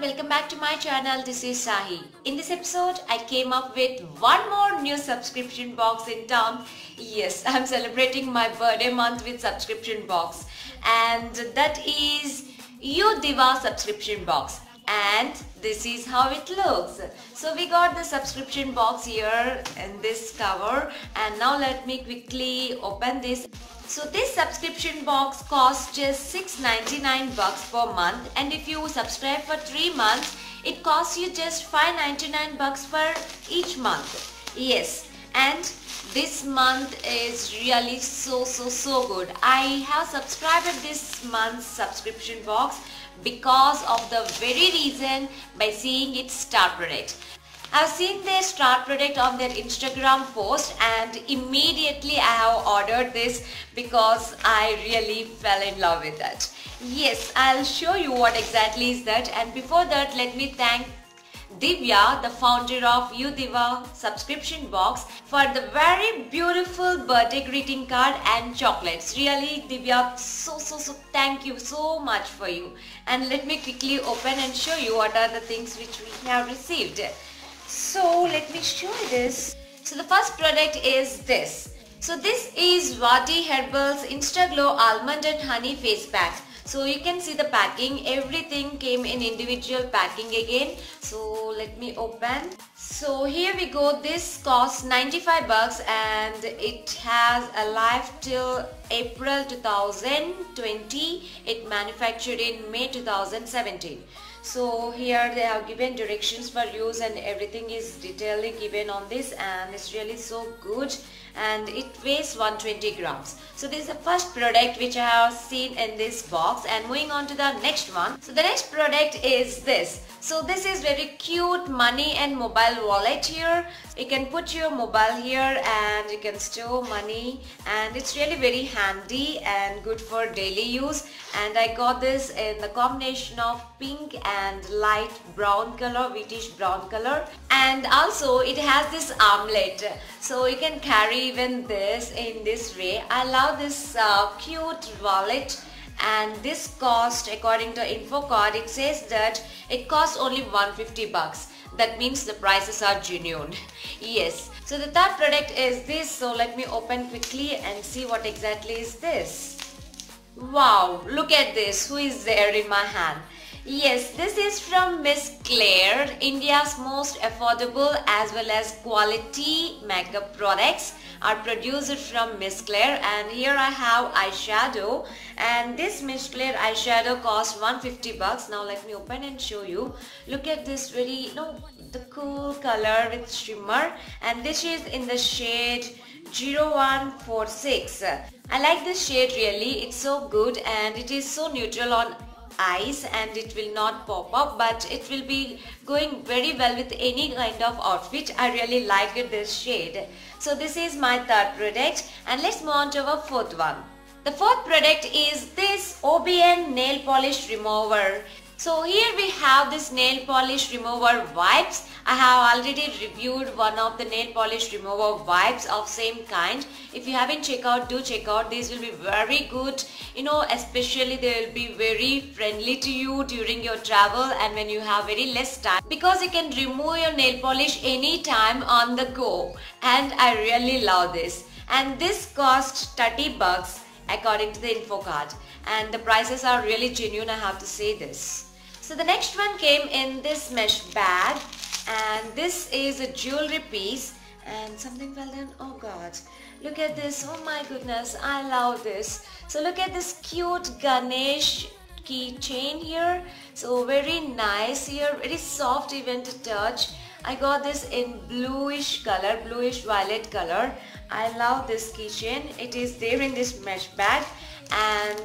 welcome back to my channel. This is Sahi. In this episode, I came up with one more new subscription box in town. Yes, I'm celebrating my birthday month with subscription box, and that is UDiva subscription box. And this is how it looks. So we got the subscription box here in this cover, and now let me quickly open this. So this subscription box costs just $6.99 per month, and if you subscribe for 3 months, it costs you just $5.99 for each month. Yes, and this month is really so good. I have subscribed this month's subscription box because of the very reason, by seeing its star product. I've seen their star product on their Instagram post, and immediately I have ordered this because I really fell in love with that. Yes, I'll show you what exactly is that, and before that let me thank Divya, the founder of UDiva subscription box, for the very beautiful birthday greeting card and chocolates. Really, Divya, so thank you so much for you. And let me quickly open and show you what are the things which we have received. So let me show you this. So the first product is this. So this is Vati Herbals Instaglow Almond and Honey Face Pack. So you can see the packing, everything came in individual packing again. So let me open. So here we go. This costs $95 and it has a life till April 2020. It manufactured in May 2017. So here they have given directions for use and everything is detailedly given on this, and it's really so good, and it weighs 120 grams. So this is the first product which I have seen in this box, and moving on to the next one. So the next product is this. So this is very cute money and mobile wallet here. You can put your mobile here and you can store money, and it's really very handy and good for daily use. And I got this in the combination of pink and light brown color, wheatish brown color, and also it has this armlet, so you can carry even this in this way. I love this cute wallet, and this cost, according to info card, it says that it costs only $150. That means the prices are genuine. Yes. So the third product is this. So let me open quickly and see what exactly is this. Wow, look at this. Who is there in my hand? Yes, this is from Miss Claire, India's most affordable as well as quality makeup products are produced from Miss Claire. And here I have eyeshadow, and this Miss Claire eyeshadow costs $150. Now let me open and show you. Look at this very, the cool color with shimmer, and this is in the shade 0146. I like this shade really. It's so good, and it is so neutral on eyes, and it will not pop up, but it will be going very well with any kind of outfit. I really like this shade. So this is my third product, and let's move on to our fourth one. The fourth product is this OBN nail polish remover. So here we have this nail polish remover wipes. I have already reviewed one of the nail polish remover wipes of same kind. If you haven't checked out, do check out. These will be very good. Especially they will be very friendly to you during your travel and when you have very less time, because you can remove your nail polish anytime on the go. And I really love this. And this costs $30 according to the info card. And the prices are really genuine, I have to say this. So the next one came in this mesh bag, and this is a jewelry piece and something well done. Oh god, look at this. Oh my goodness, I love this. So look at this cute Ganesh keychain here. So very nice here, very soft even to touch. I got this in bluish color, bluish violet color. I love this keychain. It is there in this mesh bag, and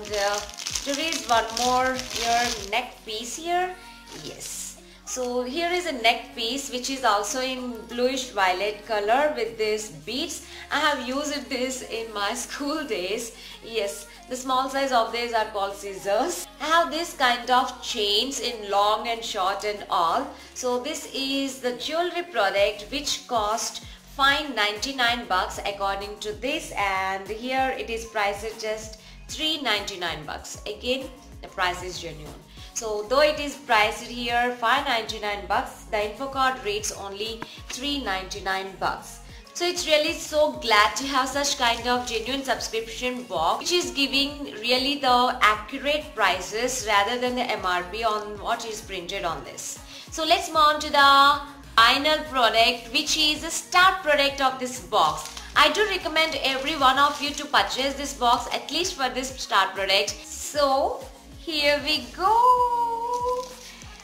there is one more here, neck piece here. Yes. So here is a neck piece which is also in bluish violet color with these beads. I have used this in my school days. Yes, the small size of these are called scissors. I have this kind of chains in long and short and all. So this is the jewelry product which cost $5.99 according to this, and here it is priced at just $3.99. Again, the price is genuine. So though it is priced here $5.99, the info card rates only $3.99. So it's really so glad to have such kind of genuine subscription box which is giving really the accurate prices rather than the MRP on what is printed on this. So let's move on to the final product, which is the star product of this box. I do recommend every one of you to purchase this box at least for this star product. So here we go.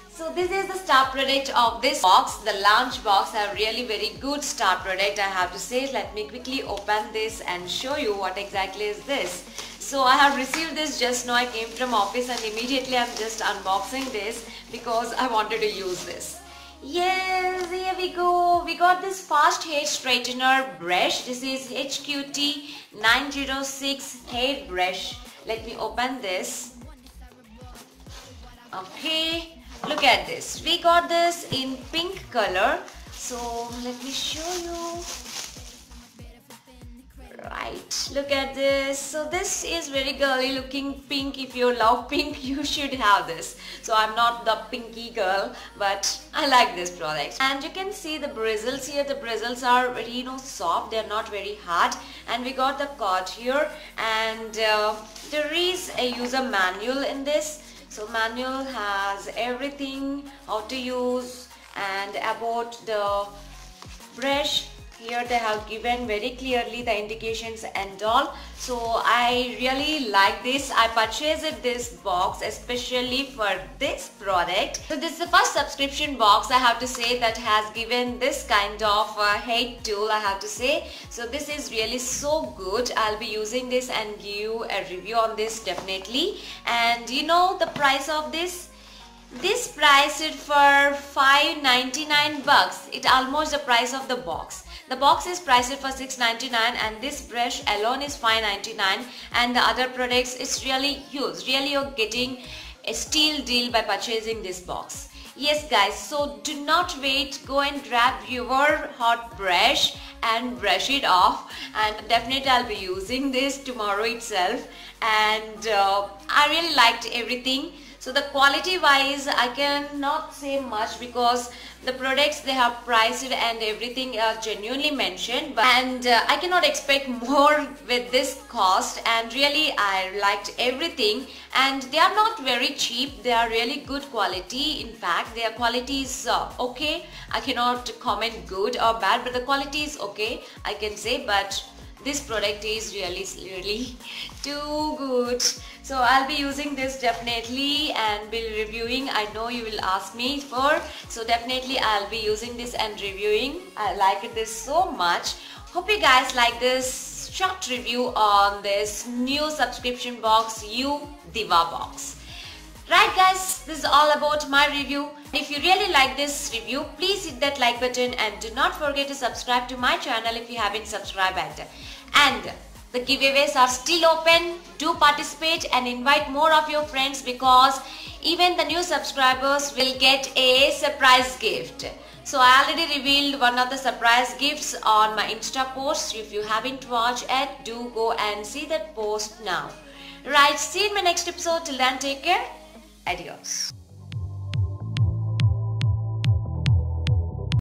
So this is the star product of this box. The launch box are really very good star product, I have to say. Let me quickly open this and show you what exactly is this. So I have received this just now. I came from office and immediately I'm just unboxing this because I wanted to use this. Yes, here we go. We got this fast hair straightener brush. This is HQT 906 hair brush. Let me open this. Okay. Look at this. We got this in pink color. So let me show you. Right. Look at this. So this is very girly looking pink. If you love pink, you should have this. So I'm not the pinky girl, but I like this product. And you can see the bristles here. The bristles are very soft. They are not very hard. And we got the cord here. And there is a user manual in this. So manual has everything, how to use and about the brush. Here they have given very clearly the indications and all. So I really like this. I purchased this box especially for this product. So this is the first subscription box, I have to say, that has given this kind of head tool, I have to say. So this is really so good. I'll be using this and give you a review on this definitely. And you know the price of this? This price is for $5.99. It's almost the price of the box. The box is priced for $6.99 and this brush alone is $5.99, and the other products is really huge. Really you're getting a steal deal by purchasing this box. Yes guys, so do not wait. Go and grab your hot brush and brush it off, and definitely I'll be using this tomorrow itself. And I really liked everything. So the quality wise I cannot say much because the products they have priced and everything are genuinely mentioned, and I cannot expect more with this cost. And really I liked everything, and they are not very cheap. They are really good quality. In fact their quality is okay. I cannot comment good or bad, but the quality is okay, I can say. But this product is really too good. So I'll be using this definitely and be reviewing. I know you will ask me for, so definitely I'll be using this and reviewing. I like this so much. Hope you guys like this short review on this new subscription box, Diva box. Right guys, this is all about my review. If you really like this review, please hit that like button and do not forget to subscribe to my channel if you haven't subscribed yet. And the giveaways are still open. Do participate and invite more of your friends, because even the new subscribers will get a surprise gift. So I already revealed one of the surprise gifts on my Insta post. If you haven't watched it, do go and see that post now. Right, see you in my next episode. Till then, take care. Adios.